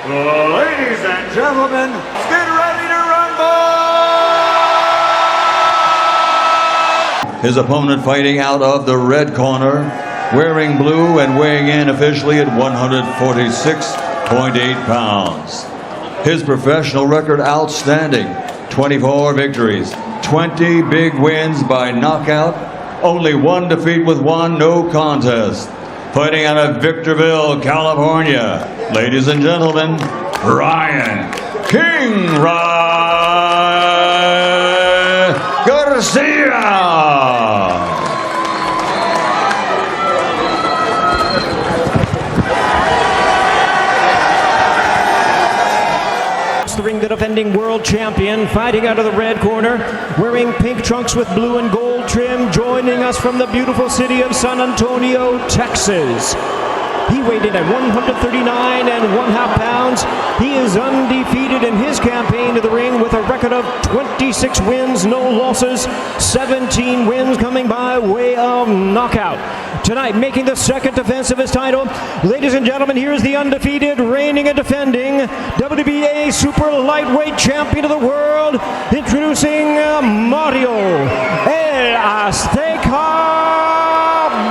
Ladies and gentlemen, get ready to rumble! His opponent fighting out of the red corner, wearing blue and weighing in officially at 146.8 pounds. His professional record outstanding, 24 victories, 20 big wins by knockout, only one defeat with one no contest. Fighting out of Victorville, California, ladies and gentlemen, Ryan King Garcia. The ring, the defending world champion, fighting out of the red corner, wearing pink trunks with blue and gold trim, joining us from the beautiful city of San Antonio, Texas. He weighed in at 139.5 pounds. He is undefeated in his campaign to the ring with a record of 26 wins, no losses, 17 wins coming by way of knockout. Tonight, making the second defense of his title, ladies and gentlemen, here is the undefeated, reigning and defending WBA super lightweight champion of the world, introducing Mario El Azteca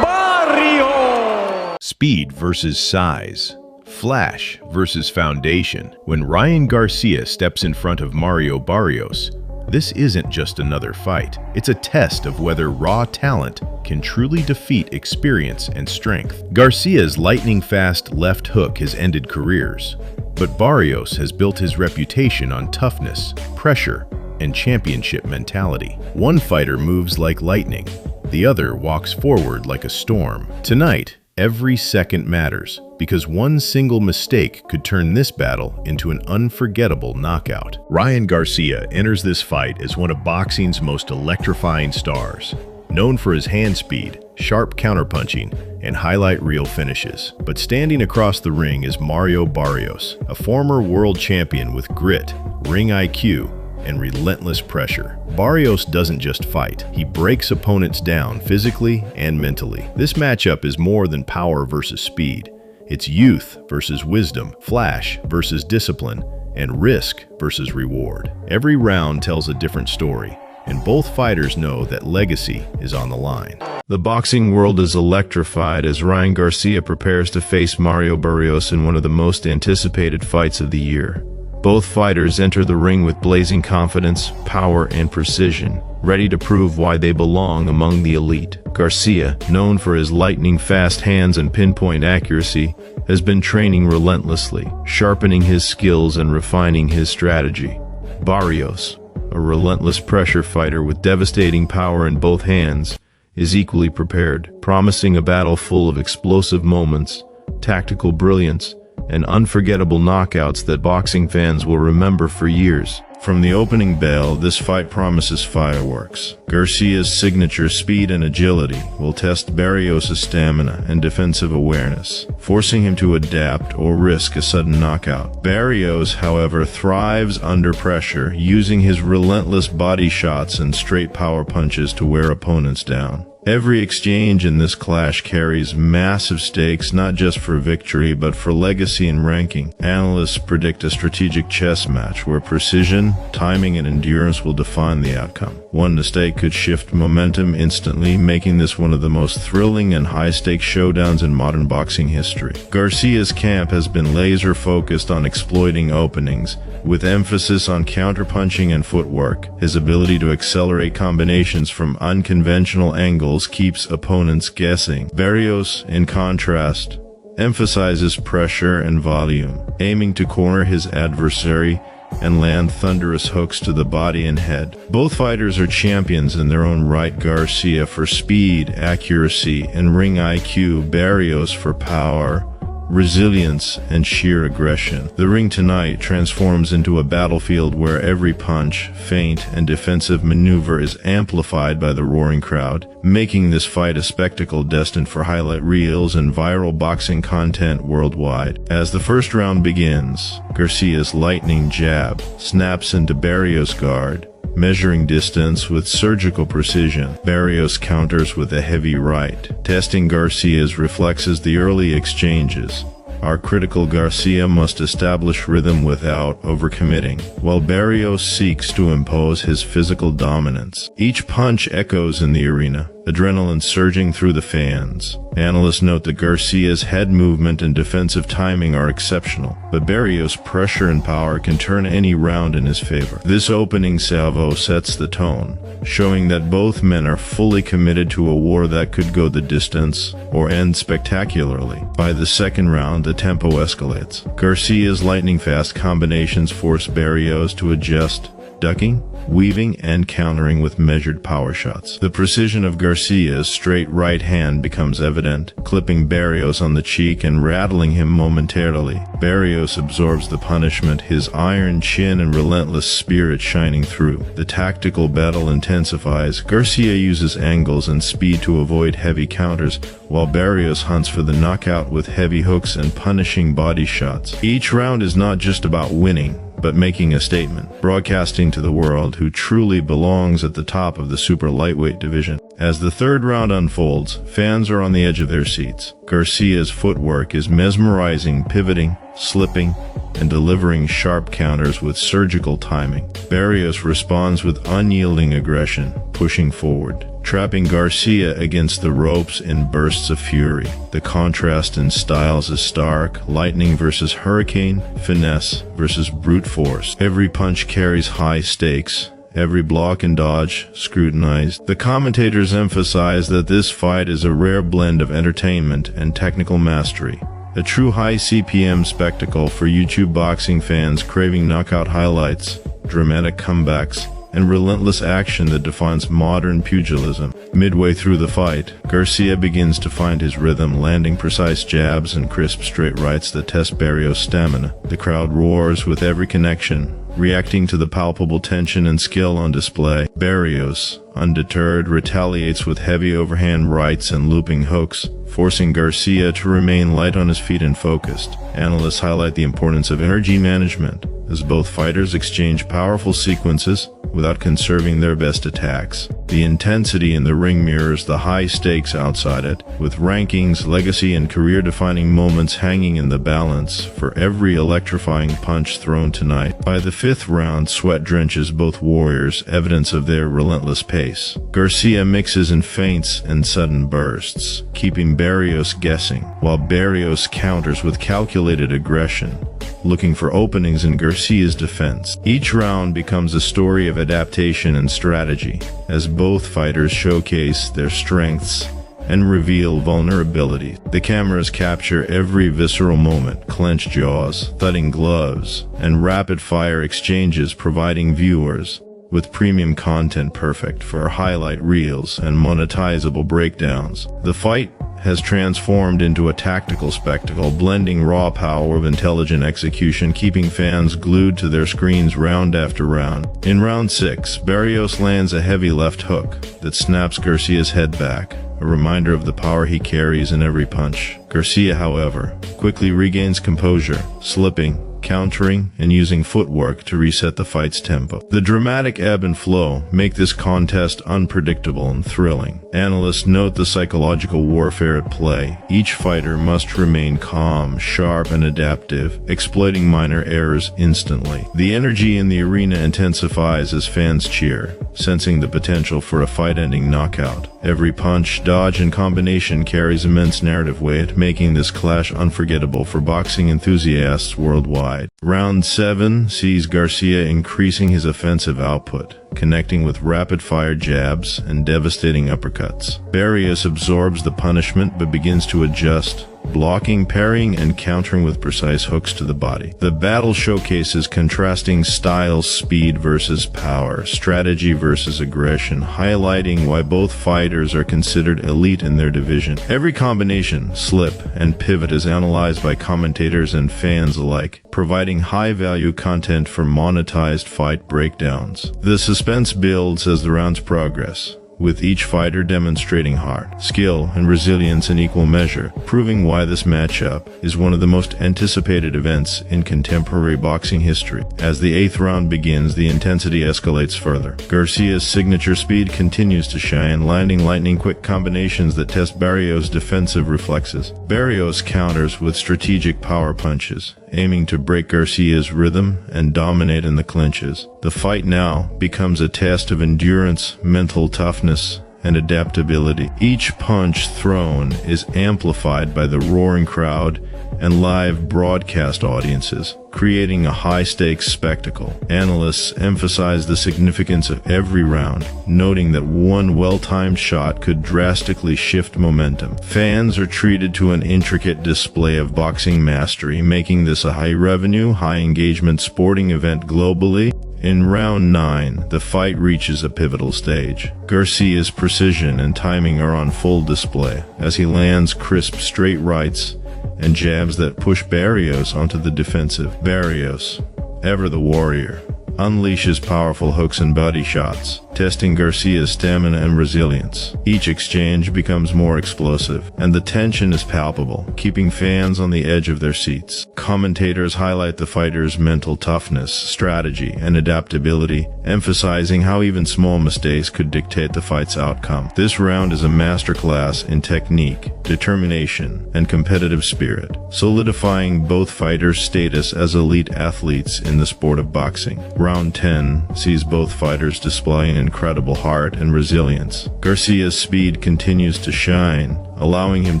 Barrios. Speed versus size. Flash versus foundation. When Ryan Garcia steps in front of Mario Barrios, this isn't just another fight. It's a test of whether raw talent can truly defeat experience and strength. Garcia's lightning-fast left hook has ended careers, but Barrios has built his reputation on toughness, pressure, and championship mentality. One fighter moves like lightning, the other walks forward like a storm. Tonight, every second matters, because one single mistake could turn this battle into an unforgettable knockout. Ryan Garcia enters this fight as one of boxing's most electrifying stars, known for his hand speed, sharp counterpunching, and highlight reel finishes. But standing across the ring is Mario Barrios, a former world champion with grit, ring IQ, and relentless pressure. Barrios doesn't just fight, he breaks opponents down physically and mentally. This matchup is more than power versus speed. It's youth versus wisdom, flash versus discipline, and risk versus reward. Every round tells a different story, and both fighters know that legacy is on the line. The boxing world is electrified as Ryan Garcia prepares to face Mario Barrios in one of the most anticipated fights of the year. Both fighters enter the ring with blazing confidence, power, and precision, ready to prove why they belong among the elite. Garcia, known for his lightning-fast hands and pinpoint accuracy, has been training relentlessly, sharpening his skills and refining his strategy. Barrios, a relentless pressure fighter with devastating power in both hands, is equally prepared, promising a battle full of explosive moments, tactical brilliance, and unforgettable knockouts that boxing fans will remember for years. From the opening bell, this fight promises fireworks. Garcia's signature speed and agility will test Barrios' stamina and defensive awareness, forcing him to adapt or risk a sudden knockout. Barrios, however, thrives under pressure, using his relentless body shots and straight power punches to wear opponents down. Every exchange in this clash carries massive stakes, not just for victory, but for legacy and ranking. Analysts predict a strategic chess match where precision, timing, and endurance will define the outcome. One mistake could shift momentum instantly, making this one of the most thrilling and high-stakes showdowns in modern boxing history. Garcia's camp has been laser-focused on exploiting openings, with emphasis on counterpunching and footwork. His ability to accelerate combinations from unconventional angles keeps opponents guessing. Barrios, in contrast, emphasizes pressure and volume, aiming to corner his adversary and land thunderous hooks to the body and head. Both fighters are champions in their own right. Garcia for speed, accuracy, and ring IQ, Barrios for power, resilience, and sheer aggression. The ring tonight transforms into a battlefield where every punch, feint, and defensive maneuver is amplified by the roaring crowd, making this fight a spectacle destined for highlight reels and viral boxing content worldwide. As the first round begins, Garcia's lightning jab snaps into Barrios' guard, measuring distance with surgical precision. Barrios counters with a heavy right, testing Garcia's reflexes. The early exchanges, Our critical Garcia must establish rhythm without overcommitting, while Barrios seeks to impose his physical dominance. Each punch echoes in the arena, adrenaline surging through the fans. Analysts note that Garcia's head movement and defensive timing are exceptional, but Barrios' pressure and power can turn any round in his favor. This opening salvo sets the tone, showing that both men are fully committed to a war that could go the distance or end spectacularly. By the second round, the tempo escalates. Garcia's lightning-fast combinations force Barrios to adjust, ducking, weaving, and countering with measured power shots. The precision of Garcia's straight right hand becomes evident, clipping Barrios on the cheek and rattling him momentarily. Barrios absorbs the punishment, his iron chin and relentless spirit shining through. The tactical battle intensifies. Garcia uses angles and speed to avoid heavy counters, while Barrios hunts for the knockout with heavy hooks and punishing body shots. Each round is not just about winning, but making a statement, broadcasting to the world who truly belongs at the top of the super lightweight division. As the third round unfolds, fans are on the edge of their seats. Garcia's footwork is mesmerizing, pivoting, slipping, and delivering sharp counters with surgical timing. Barrios responds with unyielding aggression, pushing forward, trapping Garcia against the ropes in bursts of fury. The contrast in styles is stark: lightning versus hurricane, finesse versus brute force. Every punch carries high stakes, every block and dodge scrutinized. The commentators emphasize that this fight is a rare blend of entertainment and technical mastery, a true high CPM spectacle for YouTube boxing fans craving knockout highlights, dramatic comebacks, and relentless action that defines modern pugilism. Midway through the fight, Garcia begins to find his rhythm, landing precise jabs and crisp straight rights that test Barrios' stamina. The crowd roars with every connection, reacting to the palpable tension and skill on display. Barrios, undeterred, retaliates with heavy overhand rights and looping hooks, forcing Garcia to remain light on his feet and focused. Analysts highlight the importance of energy management, as both fighters exchange powerful sequences without conserving their best attacks. The intensity in the ring mirrors the high stakes outside it, with rankings, legacy, and career-defining moments hanging in the balance for every electrifying punch thrown tonight. By the fifth round, sweat drenches both warriors, evidence of their relentless pace. Garcia mixes in feints and sudden bursts, keeping Barrios guessing, while Barrios counters with calculated aggression, looking for openings in Garcia's defense. Each round becomes a story of adaptation and strategy, as both fighters showcase their strengths and reveal vulnerability. The cameras capture every visceral moment: clenched jaws, thudding gloves, and rapid-fire exchanges, providing viewers with premium content perfect for highlight reels and monetizable breakdowns. The fight has transformed into a tactical spectacle, blending raw power with intelligent execution, keeping fans glued to their screens round after round. In round 6, Barrios lands a heavy left hook that snaps Garcia's head back, a reminder of the power he carries in every punch. Garcia, however, quickly regains composure, slipping, countering, and using footwork to reset the fight's tempo. The dramatic ebb and flow make this contest unpredictable and thrilling. Analysts note the psychological warfare at play. Each fighter must remain calm, sharp, and adaptive, exploiting minor errors instantly. The energy in the arena intensifies as fans cheer, sensing the potential for a fight-ending knockout. Every punch, dodge, and combination carries immense narrative weight, making this clash unforgettable for boxing enthusiasts worldwide. Round 7 sees Garcia increasing his offensive output, connecting with rapid-fire jabs and devastating uppercuts. Barrios absorbs the punishment but begins to adjust, blocking, parrying, and countering with precise hooks to the body. The battle showcases contrasting styles: speed versus power, strategy versus aggression, highlighting why both fighters are considered elite in their division. Every combination, slip, and pivot is analyzed by commentators and fans alike, providing high-value content for monetized fight breakdowns. The suspense builds as the rounds progress, with each fighter demonstrating heart, skill, and resilience in equal measure, proving why this matchup is one of the most anticipated events in contemporary boxing history. As the 8th round begins, the intensity escalates further. Garcia's signature speed continues to shine, landing lightning-quick combinations that test Barrios' defensive reflexes. Barrios counters with strategic power punches, aiming to break Garcia's rhythm and dominate in the clinches. The fight now becomes a test of endurance, mental toughness, and adaptability. Each punch thrown is amplified by the roaring crowd and live broadcast audiences, creating a high-stakes spectacle. Analysts emphasize the significance of every round, noting that one well-timed shot could drastically shift momentum. Fans are treated to an intricate display of boxing mastery, making this a high-revenue, high-engagement sporting event globally. In round 9, the fight reaches a pivotal stage. Garcia's precision and timing are on full display as he lands crisp straight rights and jabs that push Barrios onto the defensive. Barrios, ever the warrior, unleashes powerful hooks and body shots, testing Garcia's stamina and resilience. Each exchange becomes more explosive, and the tension is palpable, keeping fans on the edge of their seats. Commentators highlight the fighter's mental toughness, strategy, and adaptability, emphasizing how even small mistakes could dictate the fight's outcome. This round is a masterclass in technique, determination, and competitive spirit, solidifying both fighters' status as elite athletes in the sport of boxing. Round 10 sees both fighters displaying incredible heart and resilience. Garcia's speed continues to shine, allowing him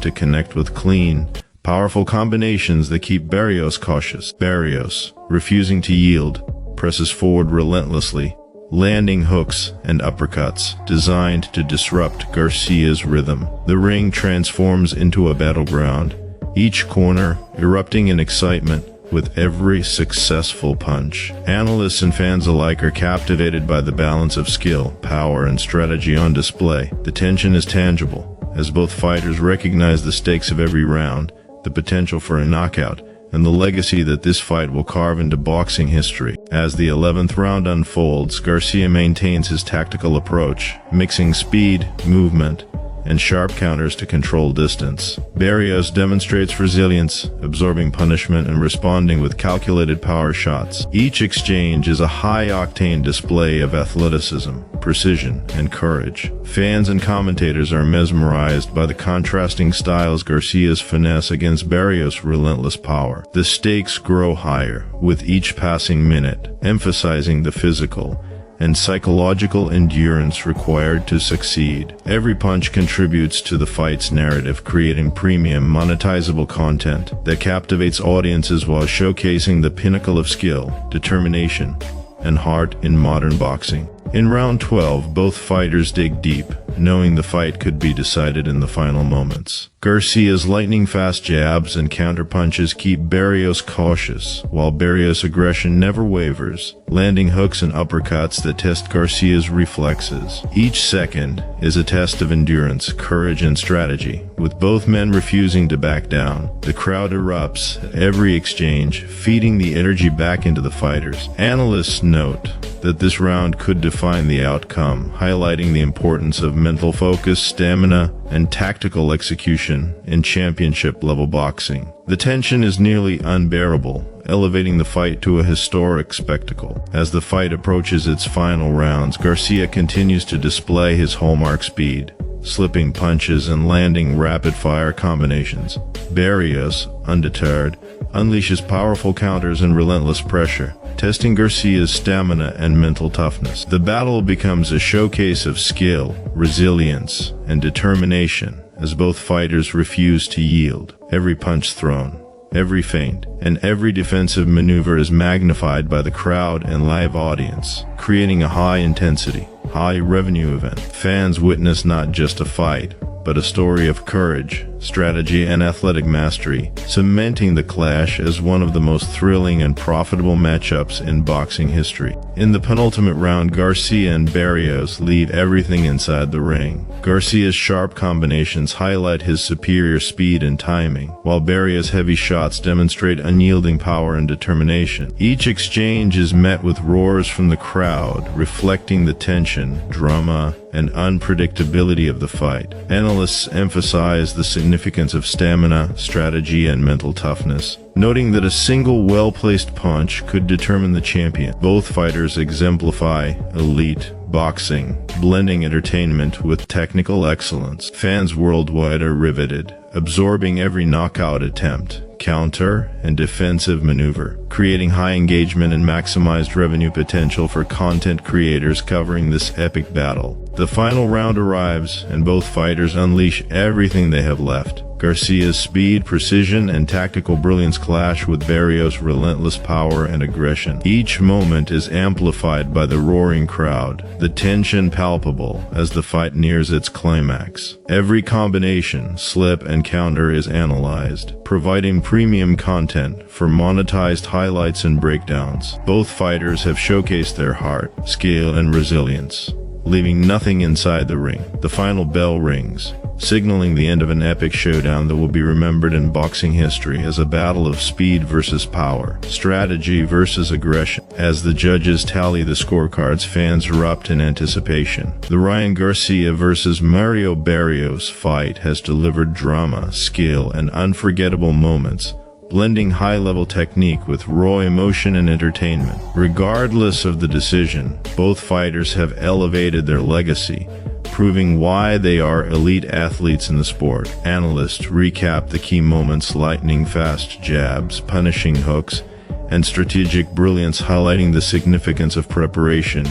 to connect with clean, powerful combinations that keep Barrios cautious. Barrios, refusing to yield, presses forward relentlessly, landing hooks and uppercuts designed to disrupt Garcia's rhythm. The ring transforms into a battleground, each corner erupting in excitement with every successful punch. Analysts and fans alike are captivated by the balance of skill, power, and strategy on display. The tension is tangible, as both fighters recognize the stakes of every round, the potential for a knockout, and the legacy that this fight will carve into boxing history. As the 11th round unfolds, Garcia maintains his tactical approach, mixing speed, movement, and sharp counters to control distance. Barrios demonstrates resilience, absorbing punishment and responding with calculated power shots. Each exchange is a high-octane display of athleticism, precision, and courage. Fans and commentators are mesmerized by the contrasting styles, Garcia's finesse against Barrios' relentless power. The stakes grow higher with each passing minute, emphasizing the physical and psychological endurance required to succeed. Every punch contributes to the fight's narrative, creating premium, monetizable content that captivates audiences while showcasing the pinnacle of skill, determination, and heart in modern boxing. In round 12, both fighters dig deep, knowing the fight could be decided in the final moments. Garcia's lightning-fast jabs and counterpunches keep Barrios cautious, while Barrios' aggression never wavers, landing hooks and uppercuts that test Garcia's reflexes. Each second is a test of endurance, courage, and strategy, with both men refusing to back down. The crowd erupts at every exchange, feeding the energy back into the fighters. Analysts note that this round could define the outcome, highlighting the importance of mental focus, stamina, and tactical execution in championship-level boxing. The tension is nearly unbearable, elevating the fight to a historic spectacle. As the fight approaches its final rounds, Garcia continues to display his hallmark speed, slipping punches and landing rapid-fire combinations. Barrios, undeterred, unleashes powerful counters and relentless pressure, testing Garcia's stamina and mental toughness. The battle becomes a showcase of skill, resilience, and determination as both fighters refuse to yield. Every punch thrown, every feint, and every defensive maneuver is magnified by the crowd and live audience, creating a high-intensity, high-revenue event. Fans witness not just a fight, but a story of courage, strategy, and athletic mastery, cementing the clash as one of the most thrilling and profitable matchups in boxing history. In the penultimate round, Garcia and Barrios leave everything inside the ring. Garcia's sharp combinations highlight his superior speed and timing, while Barrios' heavy shots demonstrate unyielding power and determination. Each exchange is met with roars from the crowd, reflecting the tension, drama, and unpredictability of the fight. Analysts emphasize the significance of stamina, strategy, and mental toughness, noting that a single well-placed punch could determine the champion. Both fighters exemplify elite boxing, blending entertainment with technical excellence. Fans worldwide are riveted, absorbing every knockout attempt, counter, and defensive maneuver, creating high engagement and maximized revenue potential for content creators covering this epic battle. The final round arrives, and both fighters unleash everything they have left. Garcia's speed, precision, and tactical brilliance clash with Barrios' relentless power and aggression. Each moment is amplified by the roaring crowd, the tension palpable as the fight nears its climax. Every combination, slip, and counter is analyzed, providing premium content for monetized highlights and breakdowns. Both fighters have showcased their heart, skill, and resilience, leaving nothing inside the ring. The final bell rings, signaling the end of an epic showdown that will be remembered in boxing history as a battle of speed versus power, strategy versus aggression. As the judges tally the scorecards, fans erupt in anticipation. The Ryan Garcia versus Mario Barrios fight has delivered drama, skill, and unforgettable moments, blending high-level technique with raw emotion and entertainment. Regardless of the decision, both fighters have elevated their legacy, proving why they are elite athletes in the sport. Analysts recap the key moments: lightning-fast jabs, punishing hooks, and strategic brilliance, highlighting the significance of preparation,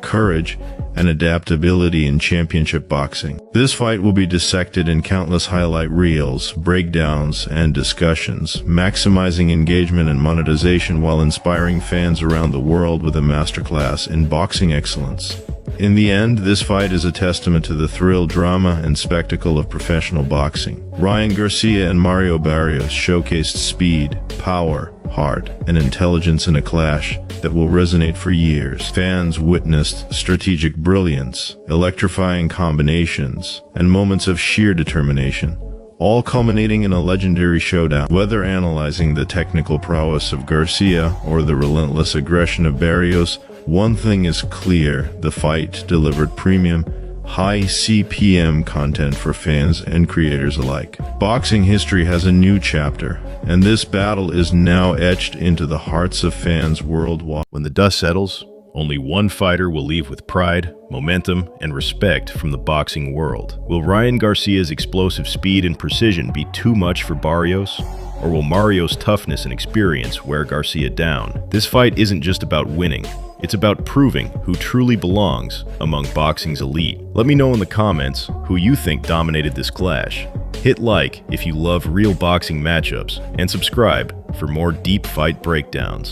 courage, and adaptability in championship boxing. This fight will be dissected in countless highlight reels, breakdowns, and discussions, maximizing engagement and monetization while inspiring fans around the world with a masterclass in boxing excellence. In the end, this fight is a testament to the thrill, drama, and spectacle of professional boxing. Ryan Garcia and Mario Barrios showcased speed, power, heart, and intelligence in a clash that will resonate for years. Fans witnessed strategic brilliance, electrifying combinations, and moments of sheer determination, all culminating in a legendary showdown. Whether analyzing the technical prowess of Garcia or the relentless aggression of Barrios, one thing is clear: the fight delivered premium, high CPM content for fans and creators alike. Boxing history has a new chapter, and this battle is now etched into the hearts of fans worldwide. When the dust settles, only one fighter will leave with pride, momentum, and respect from the boxing world. Will Ryan Garcia's explosive speed and precision be too much for Barrios? Or will Mario's toughness and experience wear Garcia down? This fight isn't just about winning. It's about proving who truly belongs among boxing's elite. Let me know in the comments who you think dominated this clash. Hit like if you love real boxing matchups, and subscribe for more deep fight breakdowns.